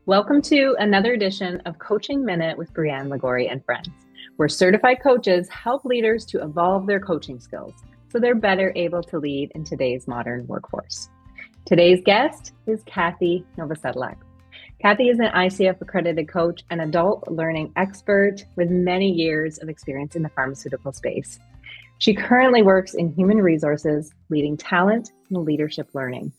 Welcome to another edition of Coaching Minute with Brianne Ligori and friends, where certified coaches help leaders to evolve their coaching skills so they're better able to lead in today's modern workforce. Today's guest is Kathy Novisedlak. Kathy is an ICF accredited coach and adult learning expert with many years of experience in the pharmaceutical space. She currently works in human resources, leading talent and leadership learning.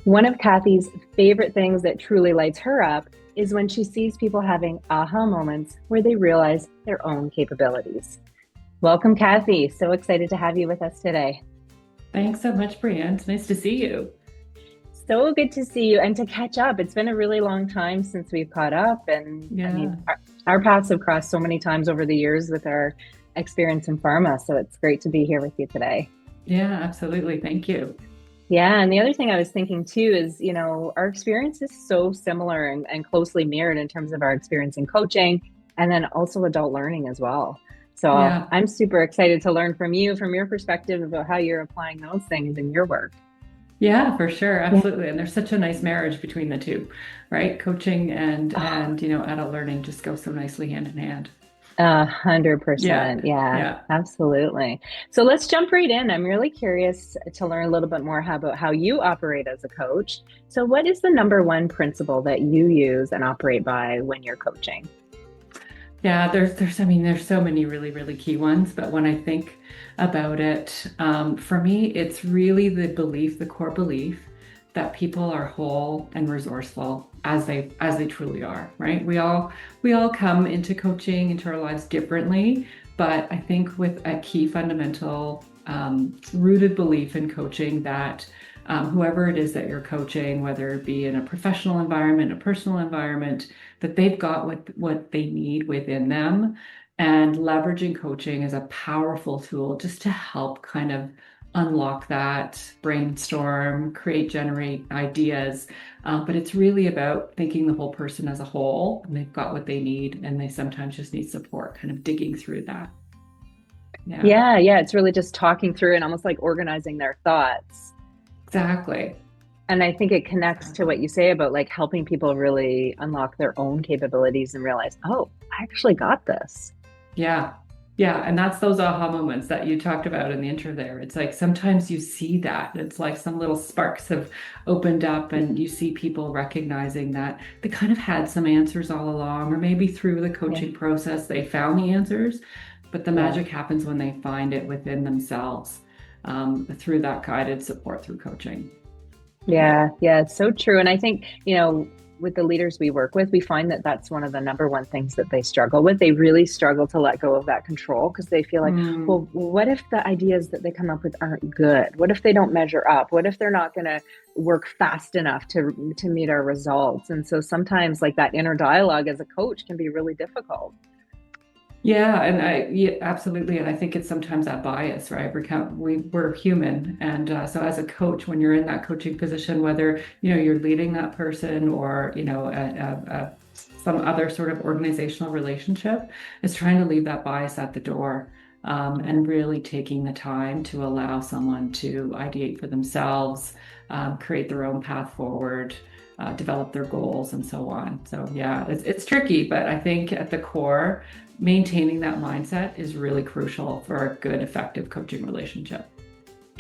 One of Kathy's favorite things that truly lights her up is when she sees people having aha moments where they realize their own capabilities. Welcome, Kathy. So excited to have you with us today. Thanks so much, Brianne. It's nice to see you. So good to see you and to catch up. It's been a really long time since we've caught up, and Yeah. I mean, our paths have crossed so many times over the years with our experience in pharma. So it's great to be here with you today. Yeah, absolutely. Thank you. Yeah. And the other thing I was thinking too is, our experience is so similar and closely mirrored in terms of our experience in coaching and then also adult learning as well. So Yeah. I'm super excited to learn from you, from your perspective about how you're applying those things in your work. Yeah, for sure. Absolutely. And there's such a nice marriage between the two, right? Coaching and adult learning just go so nicely hand in hand. 100%. Yeah. Yeah, Yeah. absolutely. So let's jump right in. I'm really curious to learn a little bit more about how you operate as a coach. So what is the number one principle that you use and operate by when you're coaching? Yeah, there's so many really, really key ones, but when I think about it, for me, it's really the core belief that people are whole and resourceful as they truly are, right? We all come into coaching into our lives differently, but I think with a key fundamental rooted belief in coaching that whoever it is that you're coaching, whether it be in a professional environment, a personal environment, that they've got what they need within them. And leveraging coaching is a powerful tool just to help kind of unlock that, brainstorm, generate ideas. But it's really about thinking the whole person as a whole, and they've got what they need, and they sometimes just need support, kind of digging through that. Yeah, Yeah. It's really just talking through and almost like organizing their thoughts. exactly. And I think it connects to Exactly. what you say about like helping people really unlock their own capabilities and realize, oh, I actually got this. Yeah. Yeah. And that's those aha moments that you talked about in the intro there. It's like sometimes you see that. It's like some little sparks have opened up and you see people recognizing that they kind of had some answers all along, or maybe through the Yeah. coaching process, they found the answers, but the Yeah. magic happens when they find it within themselves, through that guided support through coaching. Yeah. Yeah, it's so true. And I think, with the leaders we work with, we find that that's one of the number one things that they struggle with. They really struggle to let go of that control because they feel like, Mm, well, what if the ideas that they come up with aren't good? What if they don't measure up? What if they're not going to work fast enough to meet our results? And so sometimes like that inner dialogue as a coach can be really difficult. yeah, and yeah, absolutely. And I think it's sometimes that bias, right? We're human. And so as a coach, when you're in that coaching position, whether, you're leading that person or, some other sort of organizational relationship, is trying to leave that bias at the door, and really taking the time to allow someone to ideate for themselves, create their own path forward, develop their goals and so on. So yeah, it's tricky, but I think at the core, maintaining that mindset is really crucial for a good, effective coaching relationship.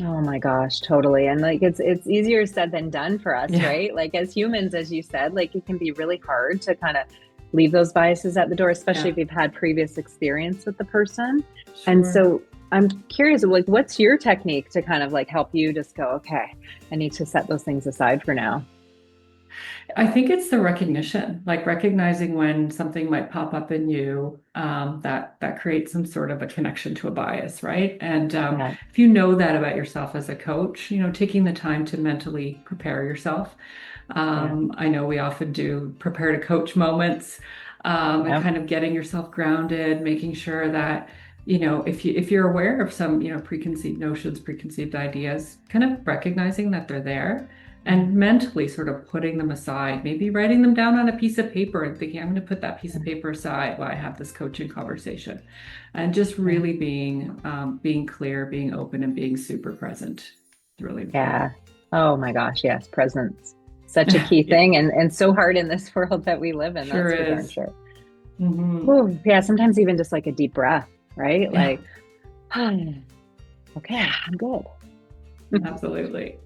Oh my gosh, totally. And like it's easier said than done for us, Yeah, right? Like as humans, as you said, like it can be really hard to kind of leave those biases at the door, especially yeah, if you've had previous experience with the person. And sure. so I'm curious, like what's your technique to kind of like help you just go, okay, I need to set those things aside for now. I think it's the recognition, like recognizing when something might pop up in you, that creates some sort of a connection to a bias, right? And Yeah. if you know that about yourself as a coach, taking the time to mentally prepare yourself. Yeah. I know we often do prepare to coach moments, and Yeah. kind of getting yourself grounded, making sure that, if you're aware of some, preconceived notions, preconceived ideas, kind of recognizing that they're there and mentally sort of putting them aside, maybe writing them down on a piece of paper and thinking, I'm going to put that piece of paper aside while I have this coaching conversation. And just Yeah. really being clear, being open, and being super present. It's really important. Yeah. Oh my gosh, yes, presence. such a key Yeah, thing and so hard in this world that we live in. sure That's for darn is. sure. Hmm. Ooh, yeah, sometimes even just like a deep breath, right? Yeah, Like, okay, I'm good. absolutely.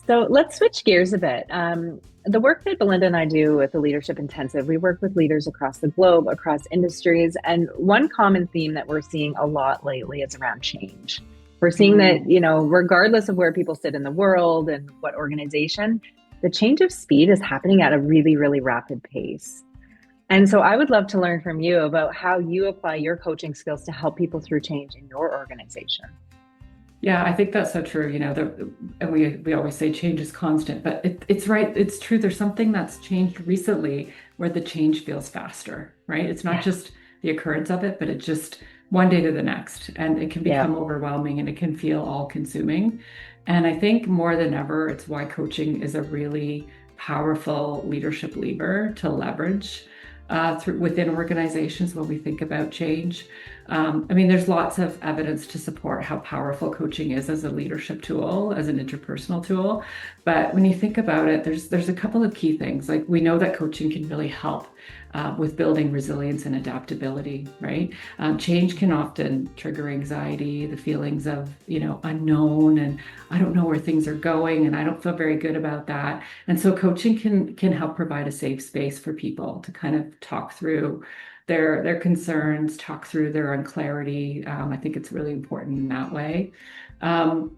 So let's switch gears a bit. The work that Belinda and I do with the Leadership Intensive, we work with leaders across the globe, across industries. And one common theme that we're seeing a lot lately is around change. We're seeing that, Mm. regardless of where people sit in the world and what organization, the change of speed is happening at a really, really rapid pace. And so I would love to learn from you about how you apply your coaching skills to help people through change in your organization. Yeah, I think that's so true. And we always say change is constant, but it's right. It's true. There's something that's changed recently where the change feels faster, right? It's not Yeah. just the occurrence of it, but it's just one day to the next, and it can Yeah. become overwhelming and it can feel all consuming. And I think more than ever, it's why coaching is a really powerful leadership lever to leverage through within organizations when we think about change. I mean, there's lots of evidence to support how powerful coaching is as a leadership tool, as an interpersonal tool. But when you think about it, there's a couple of key things. Like we know that coaching can really help with building resilience and adaptability, right? Change can often trigger anxiety, the feelings of, unknown, and I don't know where things are going, and I don't feel very good about that. And so coaching can help provide a safe space for people to kind of talk through their concerns, talk through their unclarity. I think it's really important in that way. Um,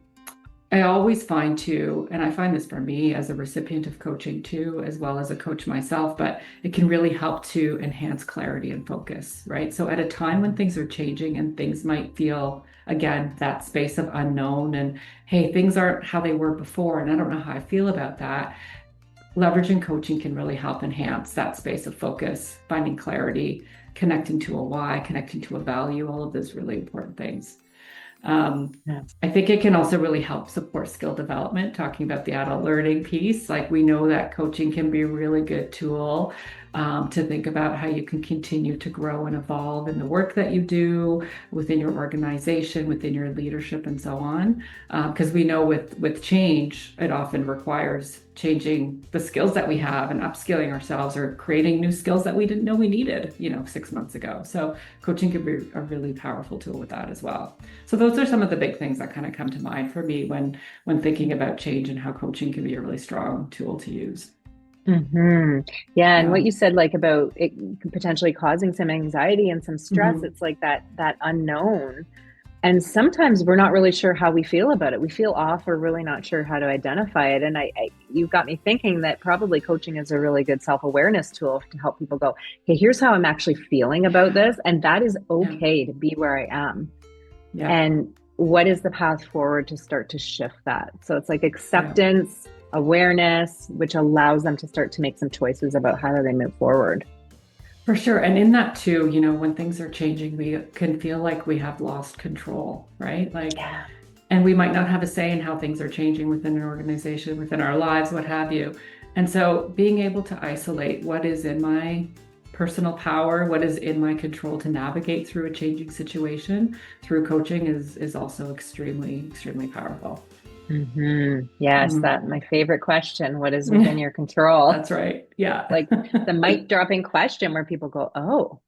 I always find too, and I find this for me as a recipient of coaching too, as well as a coach myself, but it can really help to enhance clarity and focus, right? So at a time when things are changing and things might feel, again, that space of unknown and, hey, things aren't how they were before, and I don't know how I feel about that. Leveraging coaching can really help enhance that space of focus, finding clarity, connecting to a why, connecting to a value, all of those really important things. Um, Yeah. I think it can also really help support skill development, talking about the adult learning piece. Like we know that coaching can be a really good tool to think about how you can continue to grow and evolve in the work that you do within your organization, within your leadership, and so on. Because we know with change, it often requires changing the skills that we have and upskilling ourselves or creating new skills that we didn't know we needed, 6 months ago. So coaching can be a really powerful tool with that as well. So those are some of the big things that kind of come to mind for me when thinking about change and how coaching can be a really strong tool to use. Hmm. Yeah, and Yeah. what you said, like about it potentially causing some anxiety and some stress, Hmm. it's like that unknown. And sometimes we're not really sure how we feel about it. We feel off. We're really not sure how to identify it. And you've got me thinking that probably coaching is a really good self-awareness tool to help people go, okay, here's how I'm actually feeling about this, and that is Yeah. okay to be where I am. Yeah. And what is the path forward to start to shift that? So it's like Yeah. acceptance, awareness, which allows them to start to make some choices about how do they move forward. For sure. And in that too, when things are changing, we can feel like we have lost control, right? Like, Yeah. and we might not have a say in how things are changing within an organization, within our lives, what have you. And so being able to isolate what is in my personal power, what is in my control to navigate through a changing situation through coaching is also extremely, extremely powerful. Yes, Mm. that my favorite question. What is within your control? That's right. Yeah. Like the mic dropping question where people go, oh,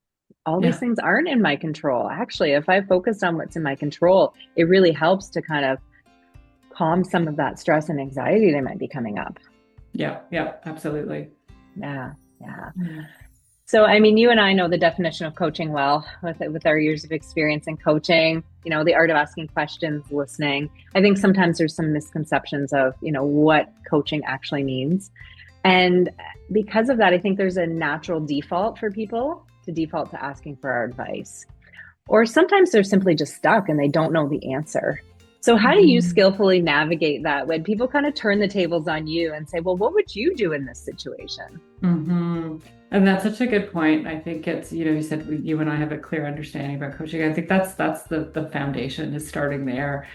all these Yeah. things aren't in my control. Actually, if I focus on what's in my control, it really helps to kind of calm some of that stress and anxiety that might be coming up. Yeah. Yeah. Absolutely. Yeah. Yeah. Mm. So, I mean, you and I know the definition of coaching well with our years of experience in coaching, the art of asking questions, listening. I think sometimes there's some misconceptions of, what coaching actually means. And because of that, I think there's a natural default for people to default to asking for our advice. Or sometimes they're simply just stuck and they don't know the answer. So, how do you Mhm. skillfully navigate that when people kind of turn the tables on you and say, well, what would you do in this situation? Hmm. And that's such a good point. I think it's, you said you and I have a clear understanding about coaching. I think that's the foundation is starting there.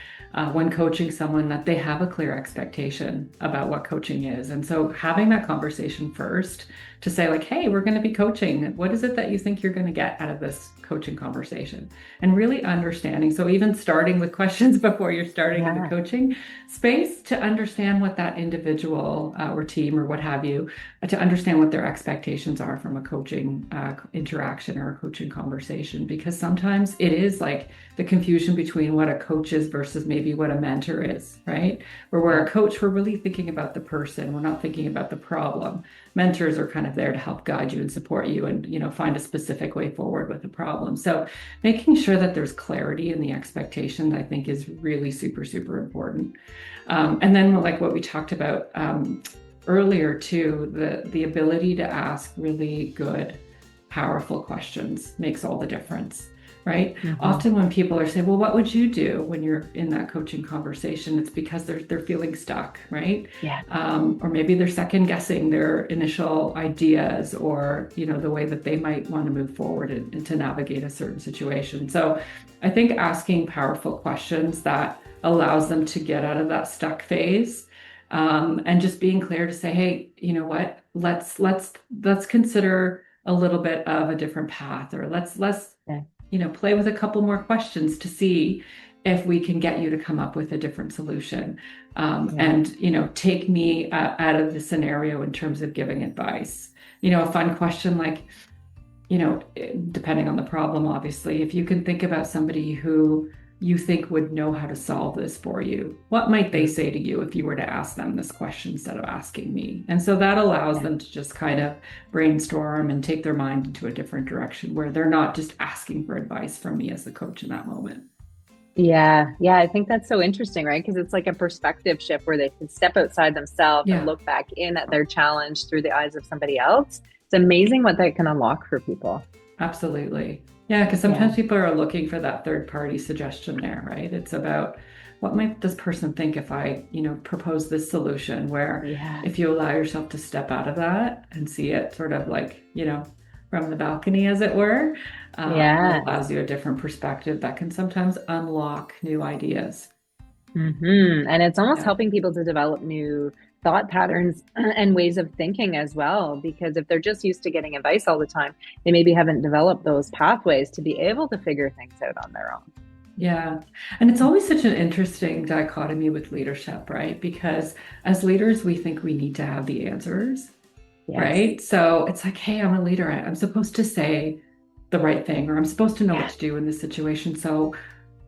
When coaching someone, that they have a clear expectation about what coaching is. And so having that conversation first to say like, hey, we're going to be coaching. What is it that you think you're going to get out of this coaching conversation, and really understanding. So even starting with questions before you're starting in the coaching space, to understand what that individual or team or what have you, to understand what their expectations are from a coaching interaction or a coaching conversation, because sometimes it is like the confusion between what a coach is versus maybe what a mentor is, right? Where we're a coach, we're really thinking about the person, we're not thinking about the problem. Mentors are kind of there to help guide you and support you and, you know, find a specific way forward with the problem. So making sure that there's clarity in the expectations, I think, is really super, super important. And then like what we talked about earlier too, the ability to ask really good, powerful questions makes all the difference. Right? Often when people are saying, well, what would you do when you're in that coaching conversation? It's because they're feeling stuck, right? Or maybe they're second guessing their initial ideas, or, you know, the way that they might want to move forward and to navigate a certain situation. So I think asking powerful questions that allows them to get out of that stuck phase, and just being clear to say, hey, you know what, let's consider a little bit of a different path, or let's you know, play with a couple more questions to see if we can get you to come up with a different solution. And, you know, take me out of the scenario in terms of giving advice. You know, a fun question like, you know, depending on the problem, obviously, if you can think about somebody who you think would know how to solve this for you, what might they say to you if you were to ask them this question instead of asking me? And so that allows them to just kind of brainstorm and take their mind into a different direction, where they're not just asking for advice from me as the coach in that moment. Yeah. I think that's so interesting, right? Because it's like a perspective shift where they can step outside themselves and look back in at their challenge through the eyes of somebody else. It's amazing what that can unlock for people. Absolutely. Yeah, because sometimes people are looking for that third party suggestion there, right? It's about, what might this person think if I, you know, propose this solution, where if you allow yourself to step out of that and see it sort of like, you know, from the balcony, as it were, it allows you a different perspective that can sometimes unlock new ideas. And it's almost helping people to develop new thought patterns and ways of thinking as well, because if they're just used to getting advice all the time, they maybe haven't developed those pathways to be able to figure things out on their own. Yeah. And it's always such an interesting dichotomy with leadership, right? Because as leaders, we think we need to have the answers, right? So it's like, hey, I'm a leader. I'm supposed to say the right thing, or I'm supposed to know what to do in this situation. So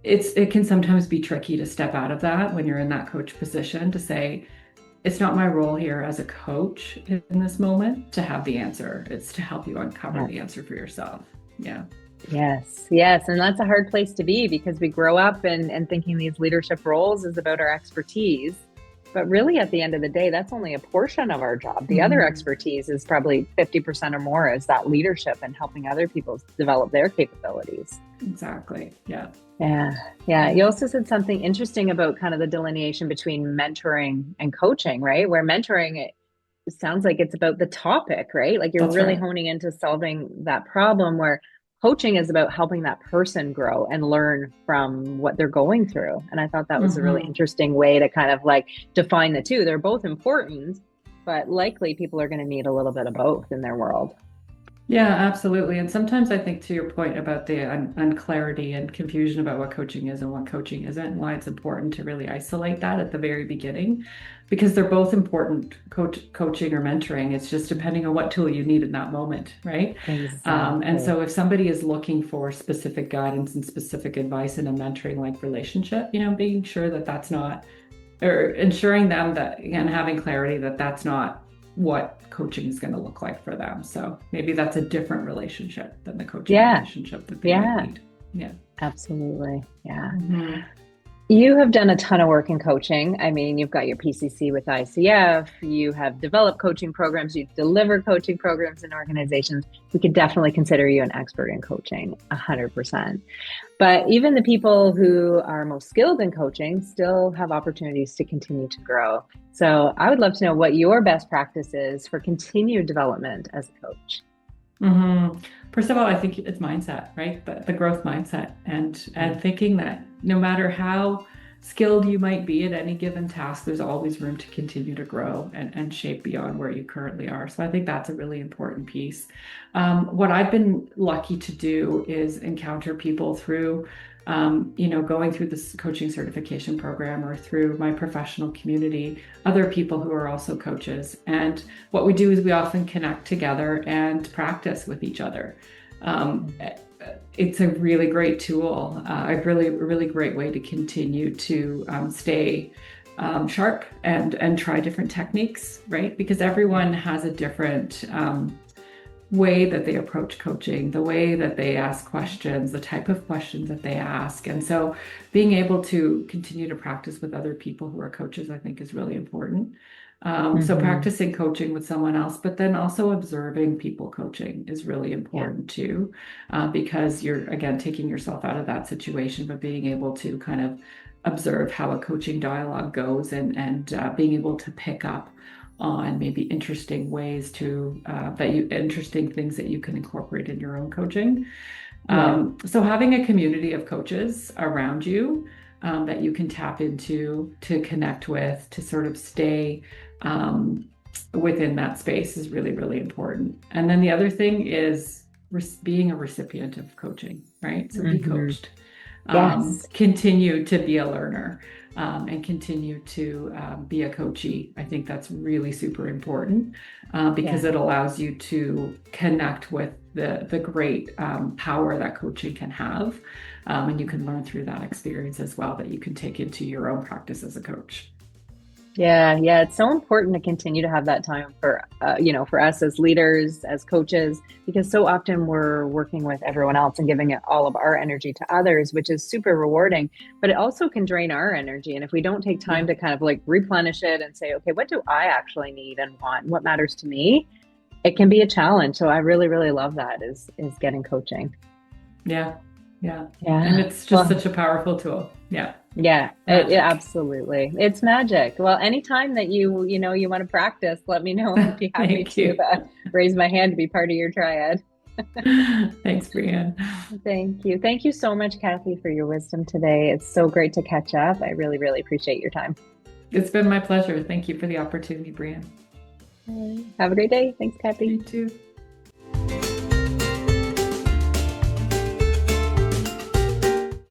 it can sometimes be tricky to step out of that when you're in that coach position, to say, it's not my role here as a coach in this moment to have the answer. It's to help you uncover the answer for yourself. Yes. And that's a hard place to be, because we grow up and thinking these leadership roles is about our expertise. But really, at the end of the day, that's only a portion of our job. The other expertise is probably 50% or more, is that leadership and helping other people develop their capabilities. Exactly. Yeah. You also said something interesting about kind of the delineation between mentoring and coaching, right? Where mentoring, it sounds like it's about the topic, right? Like you're really honing into solving that problem, where coaching is about helping that person grow and learn from what they're going through. And I thought that was a really interesting way to kind of like define the two. They're both important, but likely people are going to need a little bit of both in their world. Yeah, absolutely. And sometimes I think, to your point about the unclarity and confusion about what coaching is and what coaching isn't, and why it's important to really isolate that at the very beginning, because they're both important, coaching or mentoring. It's just depending on what tool you need in that moment, right? Exactly. And so if somebody is looking for specific guidance and specific advice in a mentoring like relationship, you know, being sure that that's not, or ensuring them that, again, having clarity that that's not what coaching is going to look like for them. So maybe that's a different relationship than the coaching relationship that they might need. Yeah, absolutely. Yeah. You have done a ton of work in coaching. I mean, you've got your PCC with ICF, you have developed coaching programs, you deliver coaching programs in organizations. We could definitely consider you an expert in coaching, 100%. But even the people who are most skilled in coaching still have opportunities to continue to grow. So I would love to know what your best practice is for continued development as a coach. First of all, I think it's mindset, right? The growth mindset, and thinking that no matter how skilled you might be at any given task, there's always room to continue to grow and shape beyond where you currently are. So I think that's a really important piece. What I've been lucky to do is encounter people through going through this coaching certification program or through my professional community, other people who are also coaches. And what we do is we often connect together and practice with each other. It's a really great tool, a really great way to continue to stay sharp and try different techniques, right? Because everyone has a different way that they approach coaching, the way that they ask questions, the type of questions that they ask. And so being able to continue to practice with other people who are coaches, I think is really important. So practicing coaching with someone else, but then also observing people coaching is really important too, because you're, again, taking yourself out of that situation, but being able to kind of observe how a coaching dialogue goes and being able to pick up on maybe interesting ways to interesting things that you can incorporate in your own coaching. So having a community of coaches around you that you can tap into, to connect with, to sort of stay within that space is really, really important. And then the other thing is being a recipient of coaching, right? So be coached. Continue to be a learner. And continue to be a coachee. I think that's really super important because it allows you to connect with the great power that coaching can have. And you can learn through that experience as well that you can take into your own practice as a coach. Yeah, it's so important to continue to have that time for, for us as leaders, as coaches, because so often we're working with everyone else and giving it all of our energy to others, which is super rewarding, but it also can drain our energy. And if we don't take time to kind of like replenish it and say, okay, what do I actually need and want? And what matters to me? It can be a challenge. So I really, really love that is getting coaching. Yeah. And it's just such a powerful tool. Yeah, absolutely. It's magic. Well, anytime that you want to practice, let me know. I'd be happy to raise my hand to be part of your triad. Thanks, Brianne. Thank you. Thank you so much, Kathy, for your wisdom today. It's so great to catch up. I really, really appreciate your time. It's been my pleasure. Thank you for the opportunity, Brianne. Have a great day. Thanks, Kathy. You too.